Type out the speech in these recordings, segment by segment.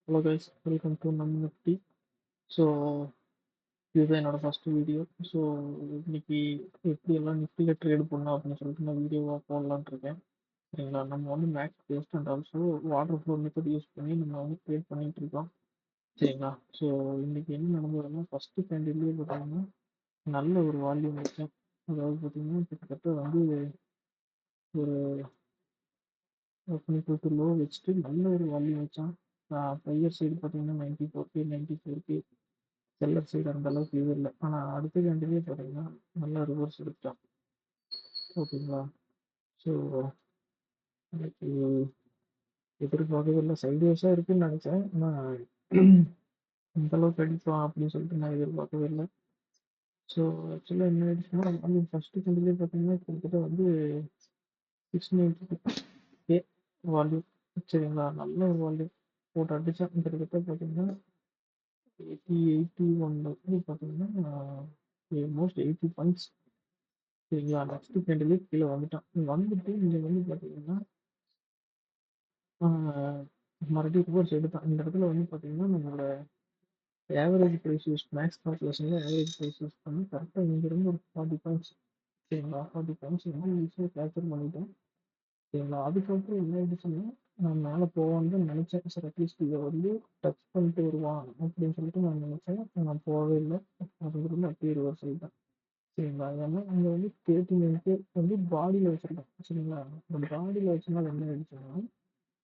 Hello guys, welcome to நம்ம Nifty. So இதுதான் என்னோட ஃபர்ஸ்ட் வீடியோ. ஸோ இன்னைக்கு எப்படியெல்லாம் நிஃப்டியில் ட்ரேட் பண்ணலாம் அப்படின்னு சொல்லிட்டு நான் வீடியோவாக போடலான்னு இருக்கேன். சரிங்களா, நம்ம வந்து max paste and also water flow method use பண்ணி நம்ம வந்து ட்ரேட் பண்ணிட்டு இருக்கோம். சரிங்களா, ஸோ இன்னைக்கு என்ன நடந்ததுன்னா ஃபர்ஸ்ட் கேண்டில்லேயே பார்த்தீங்கன்னா நல்ல ஒரு வால்யூம் வச்சேன். அதாவது பார்த்தீங்கன்னா கிட்டத்தட்ட வந்து ஒரு லோ வச்சுட்டு நல்ல ஒரு வால்யூம் வச்சான். பையர் சைடு பார்த்தீங்கன்னா 94K 94K, செல்லர் சைடு அந்த அளவுக்கு இது இல்லை. ஆனால் அடுத்த கேண்டிலே பார்த்தீங்கன்னா நல்லா ரிவர்ஸ் எடுத்தான். ஓகேங்களா, ஸோ எனக்கு எதிர்பார்க்கவே இல்லை. சைட்வேஸாக இருக்குன்னு நினச்சேன், ஆனால் இந்த அளவுக்கு அடிப்பான் அப்படின்னு சொல்லிட்டு நான் எதிர்பார்க்கவே இல்லை. ஸோ ஆக்சுவலாக என்ன ஆயிடுச்சுன்னா வந்து ஃபஸ்ட்டு கேண்டிலே பார்த்தீங்கன்னா கிட்டத்தட்ட வந்து 690K வால்யூம். சரிங்களா, நல்ல ஒரு வால்யூம் போட்டு அடித்தான். கிட்டத்தட்ட பார்த்தீங்கன்னா 81 வந்து பார்த்தீங்கன்னா மோஸ்ட் 80 பாயிண்ட்ஸ். சரிங்களா, நெக்ஸ்ட் கேண்டிலே கீழே வந்துட்டான். வந்துட்டு இங்கே வந்து பார்த்தீங்கன்னா மறுபடியும் ரிவர்ஸ் எடுத்தான். இந்த இடத்துல வந்து பார்த்தீங்கன்னா நம்மளோட ஆவரேஜ் ப்ரைஸ் யூஸ் மேக்ஸ் கால்குலேஷனில் ஆவரேஜ் ப்ரைஸ் யூஸ் பண்ணி கரெக்டாக இங்கேருந்து ஒரு 40 பாயிண்ட்ஸ். சரிங்களா, 40 பாயிண்ட்ஸ் வந்து ஈஸியாக கேப்சர் பண்ணிட்டேன். சரிங்களா, அதுக்கப்புறம் என்ன ஆயிடுச்சுன்னா நான் மேலே போவான்னு தான் நினச்சேன். சார் அட்லீஸ்ட் இதை வந்து டச் பண்ணிட்டு வருவான் அப்படின்னு சொல்லிட்டு நான் நினச்சேன். நான் போகவே இல்லை. அதுலேருந்து அப்படியே ரிவர்ஸ் ஆகிட்டேன். சரிங்களா, ஏன்னா அங்கே வந்து 39 வந்து பாடியில் வச்சுருக்கேன். சரிங்களா, அந்த பாடியில் வச்சுனா என்ன ஆயிடுச்சுன்னா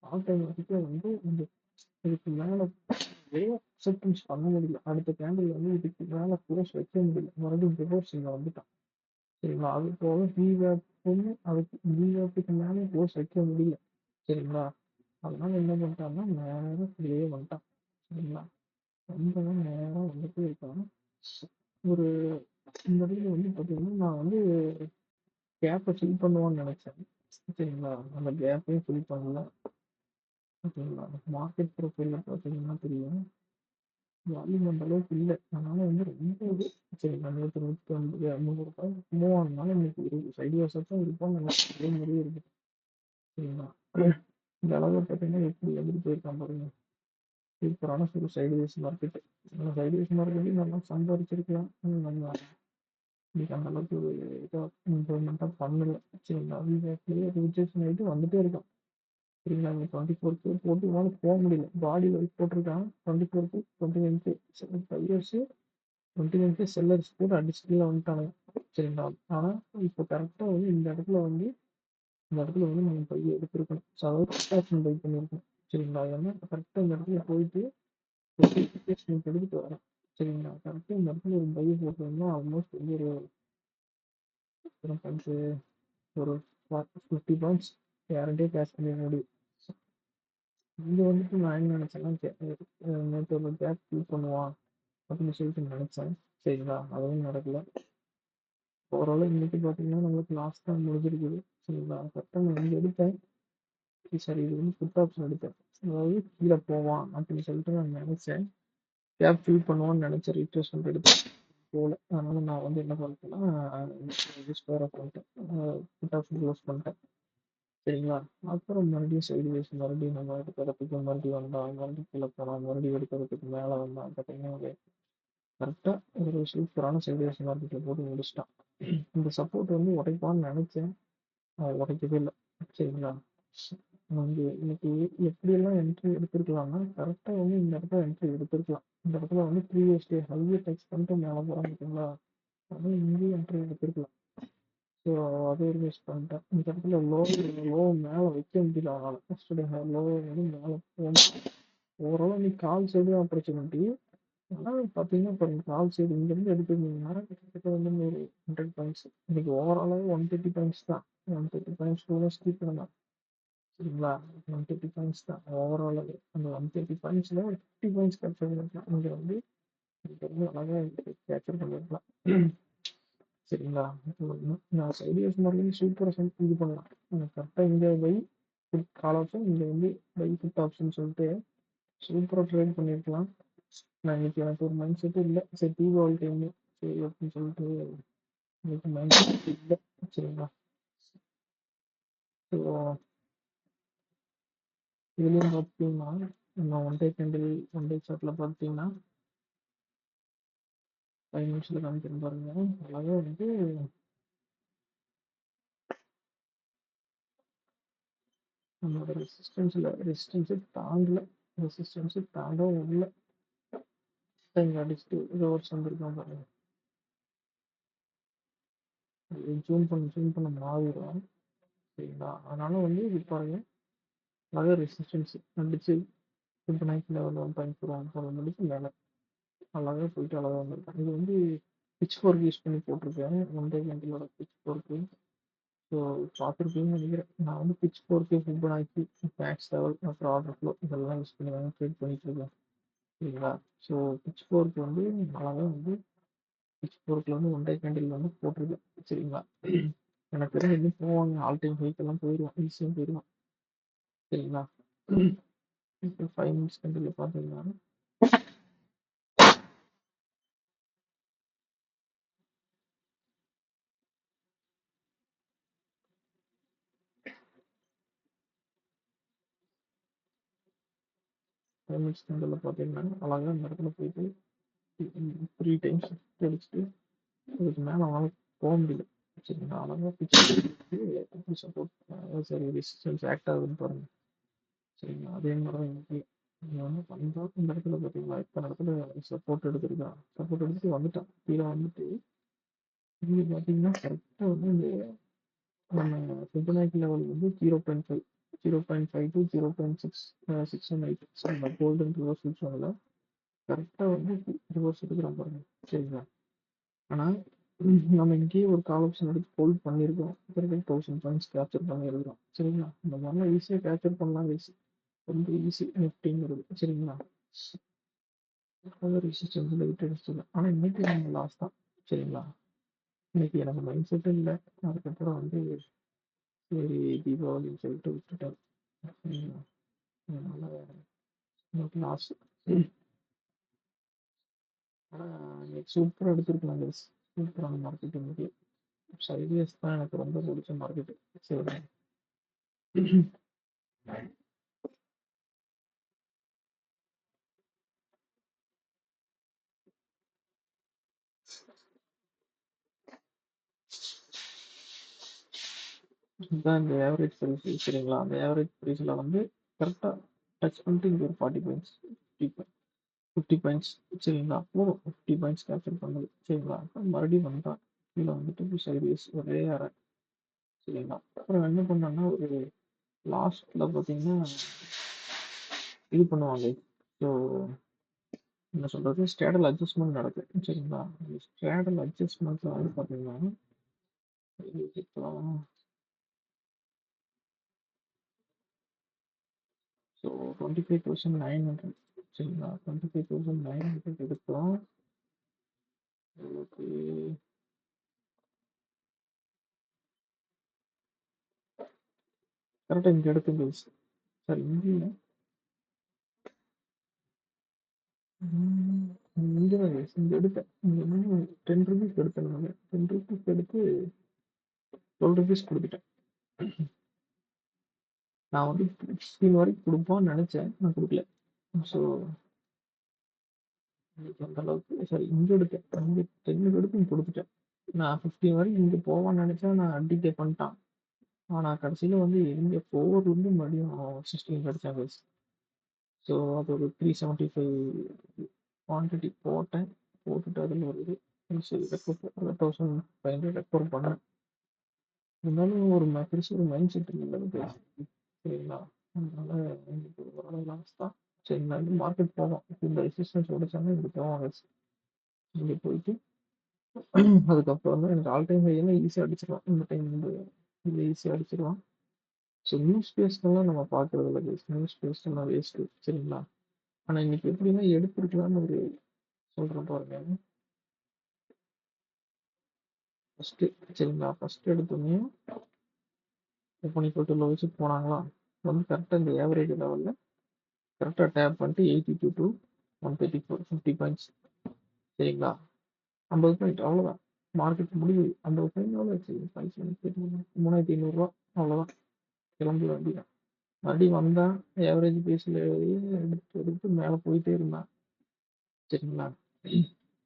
ஆட்டோமேட்டிக்காக வந்து இந்த இதுக்கு மேலே அக்செப்டன்ஸ் பண்ண முடியல. அடுத்த கேண்டில் வந்து இதுக்கு மேலே க்ளோஸ் வைக்க முடியல. மறுபடியும் ரிவர்ஸ் இங்கே வந்துட்டான். சரிங்களா, அது போக பிவேப்புன்னு அதுக்கு பிவேப்புக்கு மேலே க்ளோஸ் வைக்க முடியல. சரிங்களா, அதனால என்ன பண்ணிட்டான்னா நேரம் இப்படியே வந்துட்டான். சரிங்களா, ரொம்பவும் நேரம் வந்துட்டு இருக்கான். ஒரு இந்த இடத்துல வந்து பார்த்தீங்கன்னா நான் வந்து கேப்பை ஃபில் பண்ணுவான்னு நினச்சேன். சரிங்களா, அந்த கேப்பையும் ஃபில் பண்ணல. ஓகேங்களா, மார்க்கெட் ப்ரொஃபைலில் பார்த்தீங்கன்னா தெரியும் வால்யூம் அந்த அளவுக்கு இல்லை. அதனால வந்து ரொம்ப இது சரிங்களா, 150 300 மூவ் ஆனதுனால இன்னைக்கு ஒரு சைட்வேஸாக தான் இருப்போம். அதே மாதிரியே இருக்கு. சரிங்களா, இந்த அளவு பார்த்தீங்கன்னா எப்படி எப்படி போயிருக்கான் பாருங்க. சூப்பரான ஒரு சைட்வேஸ் மார்க்கெட்டு. சைட்வேஸ் மார்க்கெட்டையும் நல்லா சம்பாதிச்சிருக்கலாம். நம்ம இன்னைக்கு அந்த அளவுக்கு ஒரு இதாக இம்ப்ரூவ்மெண்ட்டாக பண்ணல. சரிங்களா, வீட்லேயே ரிஜெக்ஷன் ஆகிட்டு வந்துட்டே இருக்கான். சரிங்களா, இங்கே 24K போட்டு மேலே போக முடியல. பாடியில் போட்டிருக்கான் 24K 21K 5 years 21K sellers கூட அடிச்சுட்டுல வந்துட்டானுங்க. சரிங்களா, ஆனால் இப்போ கரெக்டாக வந்து இந்த இடத்துல வந்து நம்ம பையை எடுத்துருக்கணும். ஸோ அதாவது ஆப்ஷன் பை பண்ணியிருக்கணும். சரிங்களா, ஏன்னா கரெக்டாக இந்த இடத்துல போயிட்டு எடுத்துட்டு வரேன். சரிங்களா, கரெக்டாக இந்த இடத்துல ஒரு பையை போட்டோம்னா ஆல்மோஸ்ட் வந்து ஒரு 50 பாயிண்ட்ஸ் கேரண்டியாக கேஷ் பண்ண முடியும். இங்கே வந்துட்டு நான் என்ன நினச்சேன்னா நேற்று ஒரு கேப் ஃபில் பண்ணுவான் அப்படின்னு சொல்லிட்டு நினச்சேன். சரிங்களா, அதுவும் நடக்கல. ஓரளவு இன்னைக்கு பார்த்தீங்கன்னா நம்மளுக்கு லாஸ்ட் தான் முடிஞ்சிருக்குது. சரிங்களா, கரெக்டாக நான் இங்கே எடுத்தேன். சரி, இது வந்து புட் ஆப்ஷன் எடுத்தேன். அதாவது கீழே போவான் அப்படின்னு சொல்லிட்டு நான் நினச்சேன். கேப் ஃபில் பண்ணுவான்னு நினச்சேன். ரீட்ரேஸ்மெண்ட் எடுத்தேன் போகல. அதனால நான் வந்து என்ன பண்ணிட்டேன்னா ஸ்கொயர் ஆஃப் பண்ணிட்டேன். புட் ஆப்ஷன் க்ளோஸ் பண்ணிட்டேன். சரிங்களா, அப்புறம் மறுபடியும் சைடுவேஸ் மறுபடியும் நம்ம எடுக்கிறதுக்கு மறுபடியும் வந்தான். மறுபடியும் கீழே போனான். மறுபடியும் எடுக்கிறதுக்கு மேலே வந்தான். பார்த்தீங்கன்னா கரெக்டாக ஒரு சூப்பரான சைடுவேஸ் மார்க்கெட்டில் போட்டு முடிச்சிட்டான். இந்த சப்போர்ட் வந்து உடைப்பான்னு நினச்சேன், உடைக்கவே இல்லை. சரிங்களா, வந்து இன்னைக்கு எப்படியெல்லாம் என்ட்ரி எடுத்துருக்கலாம்னா கரெக்டாக வந்து இந்த இடத்துல என்ட்ரி எடுத்துருக்கலாம். இந்த இடத்துல வந்து ப்ரீவியஸ் டே ஹையே டச் பண்ணிட்டு மேலே போகிறாங்க. பார்த்தீங்களா, அதுவும் இங்கேயும் என்ட்ரி எடுத்துருக்கலாம். ஸோ அதே மிஸ் பண்ணிட்டேன். இந்த இடத்துல லோ மேலே வைக்க முடியல. அவனால் ஃபஸ்ட்டு லோ வந்து மேலே போகணும். ஓவராலாக நீ கால் சைடு ஆப்பர்ச்சுனிட்டி. ஆனால் பார்த்தீங்கன்னா இப்போ கால் சைடு இங்கேருந்து எடுத்துருந்தீங்கன்னா கிட்டத்தட்ட வந்து ஒரு 100 பாயிண்ட்ஸ். இன்னைக்கு ஓவராலாகவே 130 பாயிண்ட்ஸ் தான். 130 பாயிண்ட்ஸ் கூட ஸ்கீப் பண்ணலாம். சரிங்களா, 130 பாயிண்ட்ஸ் தான் ஓவராலாகவே. அந்த 130 பாயிண்ட்ஸில் 50 பாயிண்ட்ஸ் கேப்சர் பண்ணிருக்கலாம். இங்கே வந்து அழகாக கேப்சர் பண்ணிருக்கலாம். சரிங்களா, நான் சைடியஸ் மாதிரி சூப்பராக இது பண்ணலாம். கரெக்டாக இங்கே பை ஃபுட் கால் ஆப்ஷன், இங்கே வந்து பை ஃபுட் ஆப்ஷன் சொல்லிட்டு சூப்பராக ட்ரேட் பண்ணியிருக்கலாம். நான் இன்னைக்கு எனக்கு ஒரு மைண்ட் செட்டும் இல்லை. சரி தீபாவளி டைமு சரி அப்படின்னு சொல்லிட்டு இன்னைக்கு மைண்ட் செட் இல்லை. சரிங்களா, ஸோ இதுலேயும் பார்த்தீங்கன்னா நம்ம one day candle one day சார்ட்ல பார்த்தீங்கன்னா 5 நிமிஷத்துல காமிக்கிறேன் பாருங்க. அழகா வந்து நம்மளோட ரெசிஸ்டன்ஸை தாண்டவும் இல்லை. இங்கே அடிச்சுட்டு ரிவர்ஸ் வந்திருக்கோம் பாருங்க. ஜூம் பண்ண மாறிடும். சரிங்களா? அதனால வந்து இது பாருங்க, அழகா ரெசிஸ்டன்ஸ் அடிச்சு ஃபிபனாக்கி லெவல் 1.4 மணிக்கு மேலே அழகா போயிட்டு அழகா வந்திருக்கேன். இது வந்து பிச் ஃபோர்க் யூஸ் பண்ணி போட்டிருக்கேன். ஒன் டே கேண்டிலோட பிச் ஃபோர்க்கு. ஸோ பார்த்துருப்பீங்கன்னு நினைக்கிறேன். நான் வந்து பிச் ஃபோர்க்கு ஃபிபனாக்கி மேக்ஸ் லெவல் அப்புறம் ஆர்டர் ஃப்ளோ இதெல்லாம் யூஸ் பண்ணி தான் ட்ரேட் பண்ணிட்டு இருக்கேன். சரிங்களா? ஸோ பிச் ஃபோர்க் வந்து அழகா வந்து பிச் ஃபோர்க்கில் வந்து ஒன் டே கேண்டில் வந்து போட்டிருக்கேன். சரிங்களா? எனக்கு தெரிஞ்சு இன்னும் போவாங்க. ஆல் டைம் ஹைக்கெல்லாம் போயிடுவான், ஈஸியாக போயிடுவான். சரிங்களா? இப்போ 5 மினிட்ஸ் கேண்டில் பார்த்தீங்கன்னா 5 மினிட்ஸ் கேண்டில் பார்த்தீங்கன்னா அழகாக இந்த இடத்துல போயிட்டு 3 டைம்ஸ் அடிச்சுட்டு அதுக்கு மேலே அவனால் போக முடியல. சரிங்களா? அழகாக பிச்சு சப்போர்ட் சரி ரெசிஸ்டன்ஸ் ஆக்ட் ஆகுதுன்னு பாருங்க. சரிங்களா? அதே மாதிரி தான் இன்னைக்கு நீங்கள் வந்து பண்ணுறோம். இந்த இடத்துல பார்த்தீங்களா இத்தனை இடத்துல சப்போர்ட் எடுத்துருக்கான். சப்போர்ட் எடுத்துட்டு வந்துட்டான். கீழே வந்துட்டு இது பார்த்தீங்கன்னா கரெக்டாக வந்து இந்த நம்ம ஃபிபனாக்கி லெவல் வந்து 0.5 0.5 டு 0.6 அந்த கோல்டன் ரிவர்ஸ் சொல்லுவாங்கல்ல, கரெக்டாக வந்து ரிவர்ஸ் எடுக்கிறோம் பாருங்க. சரிங்களா? ஆனால் நம்ம இங்கேயே ஒரு கால் ஆப்ஷன் எடுத்து ஹோல்ட் பண்ணியிருக்கோம். பிறகு 1000 பாயிண்ட்ஸ் கேப்சர் பண்ணியிருக்கிறோம். சரிங்களா? இந்த மாதிரிலாம் ஈஸியாக கேப்சர் பண்ணலாம். ரொம்ப ஈஸி நிஃப்டிங்கிறது. சரிங்களா? ரெசிஸ்டன்ஸில் விட்டு அடிச்சிடலாம். ஆனால் இன்னைக்கு நம்ம லாஸ் தான். சரிங்களா? இன்னைக்கு எனக்கு மைண்ட் செட்டும் இல்லை. அதுக்கப்புறம் வந்து சரி தீபாவளின்னு சொல்லிட்டு விட்டுட்டேன். சரிங்களா? அதனால இன்னைக்கு லாஸ். ஆனால் இன்னைக்கு சூப்பராக எடுத்துருக்கலாம் கைஸ். சூப்பரான மார்க்கெட் இன்னைக்கு. சைட்வேஸ் தான் எனக்கு ரொம்ப பிடிச்ச மார்க்கெட்டு. சரி, இதுதான் இந்த ஆவரேஜ் ப்ரைஸ். சரிங்களா? அந்த ஆவரேஜ் ப்ரைஸில் வந்து கரெக்டாக டச் பண்ணிட்டு இங்கே ஒரு 40 பாயிண்ட்ஸ் 50 பாயிண்ட்ஸ். சரிங்களா? போதும் 50 பாயிண்ட்ஸ் கேப்சர் பண்ணது. சரிங்களா? அப்புறம் மறுபடியும் வந்துட்டான். கீழே வந்துட்டு சைட்வேஸ் ஒரே அரை. சரிங்களா? அப்புறம் என்ன பண்ணாங்கன்னா ஒரு லாஸ்ட்டில் பார்த்தீங்கன்னா இது பண்ணுவாங்க. ஸோ என்ன சொல்கிறது, ஸ்டேடல் அட்ஜஸ்ட்மெண்ட் நடக்குது. சரிங்களா? ஸ்டேடல் அட்ஜஸ்ட்மெண்ட்டில் வந்து பார்த்தீங்கன்னா ஸோ 25,900. சரிங்களா? 25,900 எடுத்தோம். ஓகே, கரெக்டாக இங்கே எடுத்துங்க சார். இங்கே இங்கே தான் இங்கே எடுத்தேன். இங்கே வந்து 10 ருபீஸ் எடுத்தேன். நான் 10 ருபீஸ் எடுத்து 12 ருபீஸ் கொடுத்துட்டேன். நான் வந்து 16 வரைக்கும் கொடுப்பான்னு நினச்சேன், நான் கொடுக்கல. ஸோ இன்னைக்கு அந்த அளவுக்கு சரி இங்கே எடுத்தேன். இங்கே 10 எடுத்து இங்கே கொடுத்துட்டேன். நான் 15 வரைக்கும் இங்கே போவான்னு நினச்சேன். நான் அடிக்க பண்ணிட்டான். ஆனால் கடைசியில் வந்து இங்கே 4 வந்து மறுபடியும் 16 கிடச்சாங்க. ஸோ அது ஒரு 375 குவான்டிட்டி போட்டேன். போட்டுட்டு அதில் ஒரு இது 1500 ரெக்கவர் பண்ணேன். இருந்தாலும் ஒரு பெருசு ஒரு மைண்ட் செட் இல்லை. சரிங்களா? அதனால எனக்கு ஓரளவு லாஸ் தான். சரிங்களா? இந்த மார்க்கெட் போவோம். இந்த ரெசிஸ்டன்ஸ் உடைச்சாங்க இப்படி போவாங்க. இங்கே போயிட்டு அதுக்கப்புறம் வந்து எனக்கு ஆல் டைம் ஹையெல்லாம் ஈஸியாக அடிச்சிடலாம். இந்த டைம் வந்து இது ஈஸியாக அடிச்சிடலாம். ஸோ நியூஸ் பேஸ்டெல்லாம் நம்ம பார்க்குறது இல்லை. நியூஸ் பேஸ்டெல்லாம் வேஸ்ட்டு. சரிங்களா? ஆனால் இன்னைக்கு எப்படின்னா எடுத்துருக்கலாம்னு ஒரு சொல்கிறேன் பாருங்க. ஃபஸ்ட்டு சரிங்களா? ஃபஸ்ட்டு எடுத்தோடனே ஓப்பனிங் போட்டு லோஸுக்கு போனாங்களா, வந்து கரெக்டாக இந்த ஆவரேஜ் லெவலில் கரெக்டாக டேப் பண்ணிட்டு 82 டு 134 50 பாயிண்ட்ஸ். சரிங்களா? 50 பாயிண்ட் அவ்வளோதான். மார்க்கெட் முடியுது. 50 பாயிண்ட் எவ்வளோ ஆச்சு? 3500 ரூபா அவ்வளோதான். கிளம்ப வேண்டியதான். மறுபடியும் வந்தான். ஆவரேஜ் பேஸ்ல எடுத்து எடுத்து மேல போயிட்டே இருந்தான். சரிங்களா?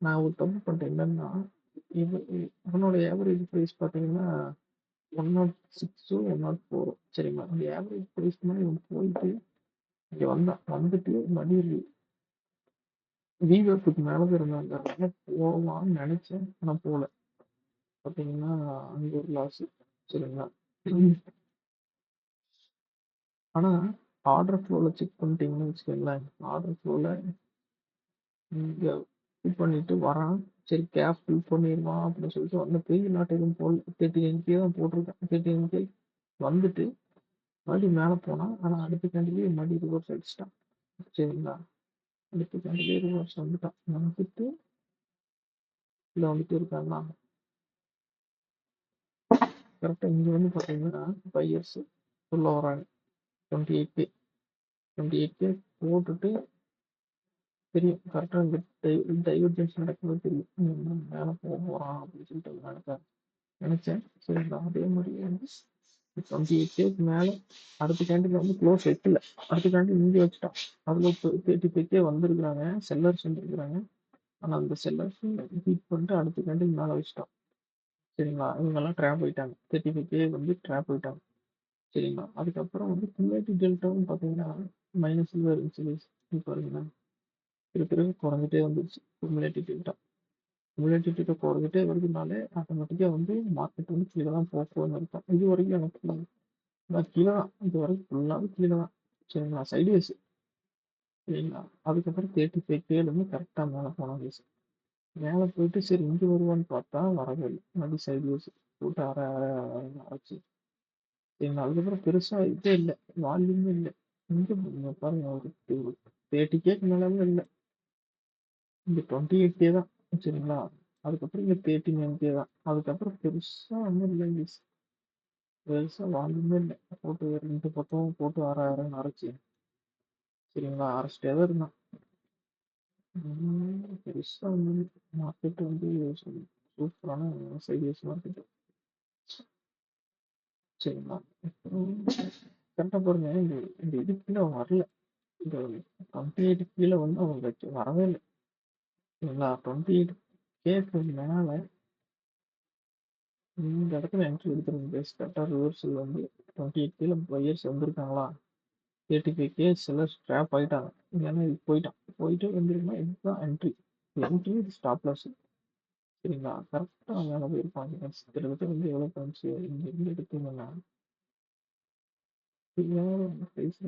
நான் ஒரு தப்பு பண்ணிட்டேன். என்னன்னா, அவனோட ஆவரேஜ் பிரைஸ் பார்த்தீங்கன்னா, 106ஓ 104 சரிங்களா? அந்த ஆவரேஜ் பிரைஸ்க்கு மேல இவன் போயிட்டு இங்க வந்தான். வந்துட்டு மறுபடியும் விவேக்குக்கு மேல தான் இருந்தாங்க. அதனால போவான்னு நினைச்சேன். ஆனா போல. பார்த்தீங்கன்னா, அங்க ஒரு லாஸ். சரிங்களா? ஆனா ஆர்டர் ஃப்ளோல செக் பண்ணிட்டீங்கன்னு வச்சுக்கோங்களேன். ஆர்டர் ஃப்ளோல இங்க ஃபில் பண்ணிட்டு வரான். சரி கேப் ஃபில் பண்ணிருவான் அப்படின்னு சொல்லிட்டு வந்து பெரிய நாட் எதுவும் போடல. 39K தான் போட்டிருக்கேன். 39K வந்துட்டு மறுபடியும் மேல போனான். ஆனா அடுத்த கேண்டிலே மறுபடியும் ரிவர்ஸ் அடிச்சிட்டான். சரிங்களா? அடுத்த கேண்டிலே ரிவர்ஸ் வந்துட்டான். வந்துட்டு இதில் வந்துட்டு இருக்காங்களா கரெக்டாக இங்கே வந்து பார்த்தீங்கன்னா பையர்ஸ் உள்ள வராங்க. 28K போட்டுட்டு தெரியும். கரெக்டாக இந்த டைவர்ஜென்ஸ் நடக்கும்போது தெரியும். மேலே போக போகிறான் அப்படின்னு சொல்லிட்டு நினைச்சேன். சரிங்களா? அதே மாதிரி வந்து 28Kக்கு மேலே அடுத்த கேண்டில் வந்து க்ளோஸ் வைக்கல. அடுத்த கேண்டில் இங்கே வச்சுட்டான். அதில் 35K வந்திருக்கிறாங்க. செல்லர்ஸ் வந்துருக்குறாங்க. ஆனால் அந்த செல்லர்ஸ் ஹீட் பண்ணிட்டு அடுத்த கேண்டில் மேலே வச்சுட்டான். சரிங்களா? இவங்கெல்லாம் ட்ராப் ஆயிட்டாங்க. 35K வந்து ட்ராப் ஆயிட்டாங்க. சரிங்களா? அதுக்கப்புறம் வந்து குமுலேட்டிவ் டெல்டாவும் பார்த்தீங்கன்னா மைனஸில் இருந்துச்சு. பாருங்களேன் பிறகு குறைஞ்சிட்டே வந்துருச்சு. குமுலேட்டிவ் டெல்டா டேட்டா குறைஞ்சிட்டே வருதுனாலே ஆட்டோமேட்டிக்காக வந்து மார்க்கெட் வந்து கீழே தான் போகணும்னு இருக்கும். இது வரைக்கும் எனக்கு நான் கீழே தான். இது வரைக்கும் ஃபுல்லாகவே கீழே தான். சரிங்களா? சைட்வேஸ். சரிங்களா? அதுக்கப்புறம் 35Kலேருந்து கரெக்டாக மேலே போன கேஸ். மேலே போயிட்டு சரி இங்கே வருவான்னு பார்த்தா வரவே இல்லை. மறுபடியும் சைட்வேஸ் போட்டு அரை அரை அரை அரைச்சு. சரிங்களா? அதுக்கப்புறம் பெருசாக இதே இல்லை. வால்யூமே இல்லை. இங்கே பாருங்க ஒரு 30Kக்கு மேலே இல்லை. இங்க 28K தான். சரிங்களா? அதுக்கப்புறம் இங்க 39K தான். அதுக்கப்புறம் பெருசா ஒண்ணும் இல்லைங்க. பெருசா வால்யூமே இல்லை. போட்டு 2 பக்கம் போட்டு அரைச்சு. சரிங்களா? அரைச்சிட்டே தான் இருந்தான். பெருசா ஒண்ணும் மார்க்கெட் வந்து சூப்பரான சைட்வேஸ் மார்க்கெட். சரிங்களா? கரெக்டா பாருங்க. இந்த இந்த இது கீழே வரல. இந்த 28 கீழே வந்து அவங்க வரவே இல்லை. சரிங்களா? 28Kக்கு மேல இந்த இடத்துல என்ட்ரி எடுத்துருங்க பேஸ் கரெக்டாக ரிவர்சல் வந்து 28Kல பையர்ஸ் வந்திருக்காங்களா 35K செல்லர்ஸ் ட்ராப் ஆகிட்டாங்க. இல்லைன்னா இது போயிட்டு வந்துருக்குன்னா இதுதான் என்ட்ரி. என்ட்ரி இது ஸ்டாப் லாஸ். சரிங்களா? கரெக்டாக மேலே போயிருப்பாங்க. கிட்டத்தட்ட வந்து எவ்வளோ பாயிண்ட்ஸ் இங்கே இருந்து எடுத்தீங்கன்னா ப்ரைஸ்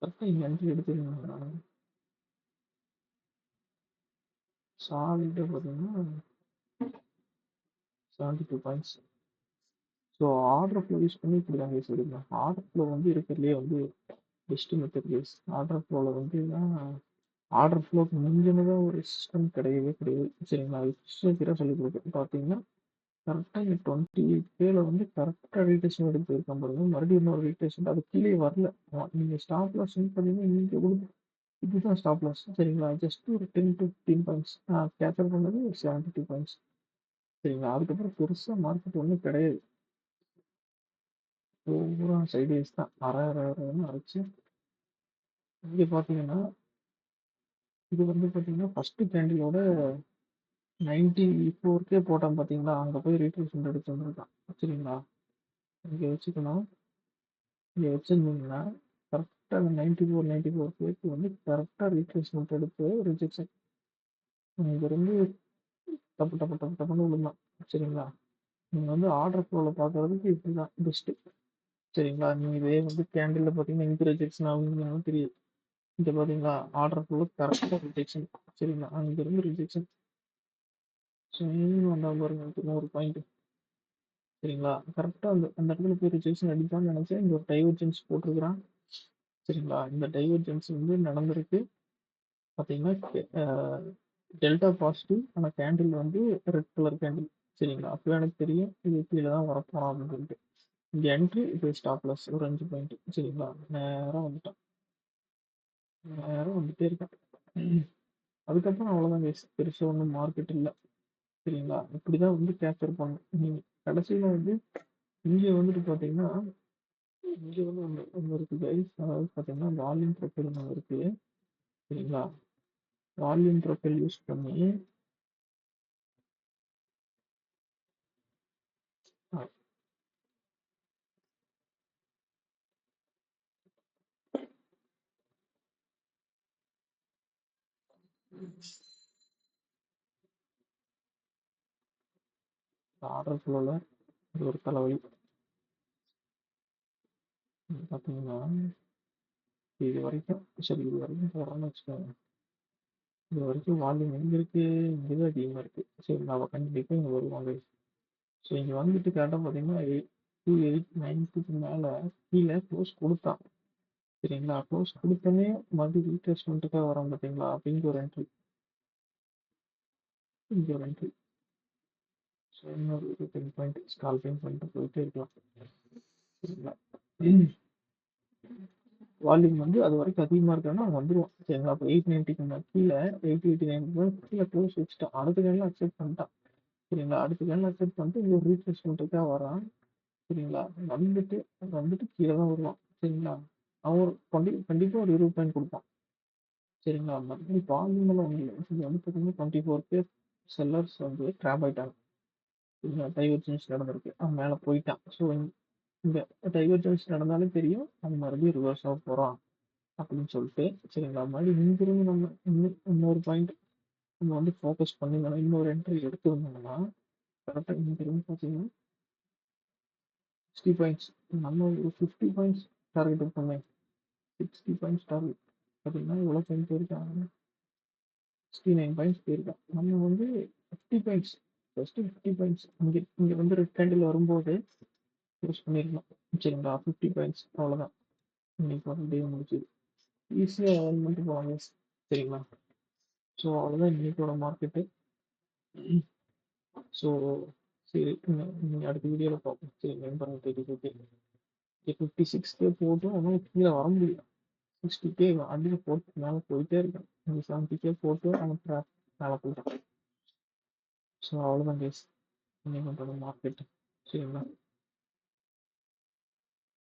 கரெக்டாக இங்கே என்ட்ரி எடுத்தீங்கன்னா சாலிட்டாக பார்த்தீங்கன்னா 72 points. So order flow use பண்ணி இப்படி தான் கேஸ் எடுக்கலாம். ஆர்டர் ஃப்ளோ வந்து இருக்கிறதுலே வந்து பெஸ்ட் மெத்தட் கேஸ். ஆர்டர் ஃப்ளோவில் வந்து தான் ஆர்டர் ஃப்ளோக்கு மிஞ்சினதாக ஒரு சிஸ்டம் கிடையவே கிடையாது. சரிங்களா? அது கிறிஸ்டல் சொல்லிக் கொடுக்குறது பார்த்தீங்கன்னா கரெக்டாக இங்கே 28Kல வந்து கரெக்டாக ரீடேஷன் எடுத்து போயிருக்கான் பாருங்க. மறுபடியும் இன்னொரு ரீடேஷன் அது கீழே வரல. நீங்கள் ஸ்டாப் லாஸ் பார்த்தீங்கன்னா இங்கே கொடுத்து இதுதான் ஸ்டாப் லாஸ். சரிங்களா? ஜஸ்ட் ஒரு 10 to 15 பாயிண்ட்ஸ் கேப்சர் பண்ணது ஒரு 72 பாயிண்ட்ஸ். சரிங்களா? அதுக்கப்புறம் பெருசாக மார்க்கெட் ஒன்றும் கிடையாது. பூரா சைட்வேஸ் தான். அரை அரைச்சு இங்கே பார்த்தீங்கன்னா இது வந்து பார்த்தீங்கன்னா ஃபர்ஸ்ட் கேண்டிலோட 94K போட்டான் பார்த்தீங்களா? அங்கே போய் ரீட்ரேஸ்மெண்ட் எடுத்து வந்திருக்கான். சரிங்களா? இங்கே வச்சுக்கணும். இங்கே வச்சிருந்தீங்கன்னா கரெக்டாக 94Kக்கு வந்து கரெக்டாக ரீட்ரேஸ்மெண்ட் எடுத்து ரிஜெக்ஷன் இங்கேருந்து தப்பு தப்பு தப்பு தப்புன்னு விழுந்தான். சரிங்களா? நீங்கள் வந்து ஆர்டர் ஃப்ளோவில் பார்க்குறதுக்கு இப்படி தான் பெஸ்ட்டு. சரிங்களா? நீங்கள் இதே வந்து கேண்டிலில் பார்த்தீங்கன்னா இங்கே ரிஜெக்ஷன் ஆகுதுன்னு தெரியுது. இங்கே பார்த்தீங்களா ஆர்டர் ஃப்ளோ கரெக்டாக ரிஜெக்ஷன். சரிங்களா? அங்கேருந்து ரிஜெக்ஷன் வந்தால் பாருங்க 100 பாயிண்ட். சரிங்களா? கரெக்டாக அந்த அந்த இடத்துல போய் ரிஜெக்ஷன் அடிப்பான்னு நினச்சேன். இங்கே ஒரு டைவர்ஜென்ஸ் போட்டிருக்கிறான். சரிங்களா? இந்த டைவர்ஜென்ஸ் வந்து நடந்திருக்கு. பார்த்தீங்கன்னா டெல்டா பாசிட்டிவ் ஆனால் கேண்டில் வந்து ரெட் கலர் கேண்டில். சரிங்களா? அப்போ எனக்கு தெரியும் இது கீழே தான் வரப்போகிறோம் அப்படின்னு சொல்லிட்டு இங்கே என்ட்ரி இது ஸ்டாப் லாஸ் ஒரு 5 பாயிண்ட். சரிங்களா? நேரம் வந்துட்டான். நேரம் வந்துட்டே இருக்கேன். அதுக்கப்புறம் அவ்வளோதான் கேஸ். பெருசாக ஒன்றும் மார்க்கெட் இல்லை. சரிங்களா? இப்படிதான் வந்து கேப்சர் பண்ணணும். நீங்க கடைசியில வந்து இங்க வந்துட்டு பார்த்தீங்கன்னா, இங்க வந்து ஒண்ணு இருக்கு கைஸ். அதாவது பார்த்தீங்கன்னா, வால்யூம் ப்ரொஃபைல்னு ஒண்ணு இருக்கு. சரிங்களா? வால்யூம் ப்ரொஃபைல் யூஸ் பண்ணி அ ஆர்டர் ஃப்ளோல இது ஒரு தலைவலி. பார்த்தீங்கன்னா, இது வரைக்கும் போடுறோம்னு வச்சுக்கோங்க. இது வரைக்கும் வால்யூம் எங்க இருக்கு? இங்க தான் அதிகமா இருக்கு. சரி, நம்ம கண்டிப்பா இங்க வருவாங்க. ஸோ இங்க வந்துட்டு கரெக்ட்டா பார்த்தீங்கன்னா, 2890க்கு மேல கீழ க்ளோஸ் குடுத்தான். சரிங்களா? க்ளோஸ் குடுத்தோனே மறுபடியும் ரீட்ரேஸ்மென்ட்க்காக வரான் பார்த்தீங்களா? அப்ப இங்க ஒரு என்ட்ரி, இங்க ஒரு என்ட்ரி. ஸோ இன்னொரு 10 பாயிண்ட் ஸ்கால்பிங் பண்ணிட்டு போயிட்டே இருக்கலாம். சரிங்களா? வால்யூம் வந்து அது வரைக்கும் அதிகமா இருக்கான்னா அவன் வந்துருவான். சரிங்களா? அப்ப 890க்கு கீழ 889 கீழ க்ளோஸ் வச்சுட்டான். அடுத்த கேண்ட்ல அக்செப்ட் பண்ணிட்டான். சரிங்களா? அடுத்த கேண்ட்ல அக்செப்ட் பண்ணிட்டு இங்க ஒரு ரீட்ரேஸ்மென்ட்க்காக வரான். சரிங்களா? வந்துட்டு வந்துட்டு கீழ தான் வருவான். சரிங்களா? அவன் ஒரு கண்டிப்பா ஒரு 20 பாயிண்ட் குடுப்பான். சரிங்களா? மத்தபடி வால்யூம்லாம் ஒண்ணும் இல்ல. இங்க வந்து பார்த்தீங்கன்னா 24 பேர் செல்லர்ஸ் வந்து ட்ராப் ஆயிட்டாங்க. சரிங்களா? டைவர்ஜென்ஸ் நடந்திருக்கு. அவன் மேல போயிட்டான். ஸோ இந்த டைவர்ஜென்ஸ் நடந்தாலே தெரியும் அவன் மறுபடியும் ரிவர்ஸ் ஆக போறான் அப்படின்னு சொல்லிட்டு. சரிங்களா? மறுபடியும் இங்கிருந்து நம்ம இன்னொரு பாயிண்ட் நம்ம வந்து ஃபோக்கஸ் பண்ணி நம்ம இன்னொரு என்ட்ரி எடுத்திருந்தோம்னா கரெக்டாக இங்கிருந்து பார்த்தீங்கன்னா 60 பாயிண்ட்ஸ் நம்ம ஒரு 50 பாயிண்ட்ஸ் டார்கெட் பண்ணேன். 60 பாயிண்ட்ஸ் டார்கெட் பார்த்தீங்கன்னா எவ்வளோ பாயிண்ட் போயிருக்காங்க? 69 பாயிண்ட்ஸ் போயிருக்கான். நம்ம வந்து 50 பாயிண்ட்ஸ் ஃபர்ஸ்ட் 50 பாயிண்ட்ஸ் இங்க இங்க வந்து ரெட் கேண்டில் வரும்போது யூஸ் பண்ணிருக்கலாம். சரிங்களா? 50 பாயிண்ட்ஸ் அவ்வளோதான். இன்னைக்கு ஒரு டே முடிச்சுது. ஈஸியாக ஏர்ன் பண்ணிட்டு போவாங்க. சரிங்களா? ஸோ அவ்வளோதான் இன்னைக்கோட மார்க்கெட்டு. ஸோ சரி, நீங்கள் அடுத்த வீடியோவில் பார்ப்போம். சரி, நம்பர் தெரியுது. 56K போட்டும் ஆனால் கீழே வர முடியல. 60K அடியில் போட்டு மேலே போயிட்டே இருக்கேன். 70K போட்டு அவன் ட்ராப் மேலே போயிட்டான். ஸோ அவ்வளோதான் கேஸ் இன்னைக்கு மார்க்கெட். சரிங்களா?